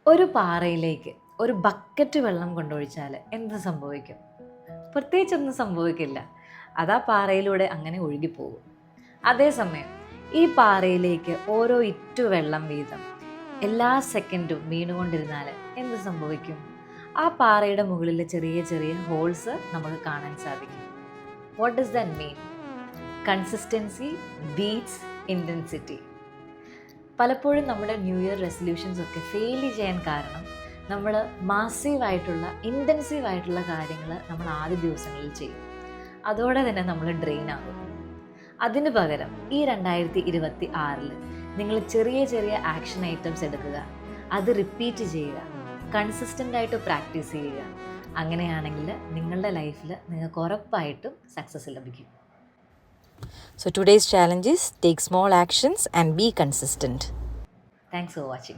ഒരു പാറയിലേക്ക് ഒരു ബക്കറ്റ് വെള്ളം കൊണ്ടൊഴിച്ചാൽ എന്ത് സംഭവിക്കും? പ്രത്യേകിച്ചൊന്നും സംഭവിക്കില്ല. അതാ പാറയിലൂടെ അങ്ങനെ ഒഴുകിപ്പോകും. അതേസമയം ഈ പാറയിലേക്ക് ഓരോ ഇറ്റു വെള്ളം വീതം എല്ലാ സെക്കൻഡും വീണുകൊണ്ടിരുന്നാൽ എന്ത് സംഭവിക്കും? ആ പാറയുടെ മുകളിൽ ചെറിയ ചെറിയ ഹോൾസ് നമുക്ക് കാണാൻ സാധിക്കും. What does that mean? Consistency beats intensity. പലപ്പോഴും നമ്മുടെ ന്യൂ ഇയർ റെസൊല്യൂഷൻസ് ഒക്കെ ഫെയിൽ ചെയ്യാൻ കാരണം നമ്മൾ മാസീവായിട്ടുള്ള ഇൻറ്റൻസീവായിട്ടുള്ള കാര്യങ്ങൾ നമ്മൾ ആദ്യ ദിവസങ്ങളിൽ ചെയ്യും. അതോടെ തന്നെ നമ്മൾ ഡ്രെയിൻ ആകും. അതിന് പകരം ഈ 2026 നിങ്ങൾ ചെറിയ ചെറിയ ആക്ഷൻ ഐറ്റംസ് എടുക്കുക, അത് റിപ്പീറ്റ് ചെയ്യുക, കൺസിസ്റ്റൻ്റ് ആയിട്ട് പ്രാക്ടീസ് ചെയ്യുക. അങ്ങനെയാണെങ്കിൽ നിങ്ങളുടെ ലൈഫിൽ നിങ്ങൾക്ക് ഉറപ്പായിട്ടും സക്സസ് ലഭിക്കും. So today's challenge is take small actions and be consistent. Thanks for watching.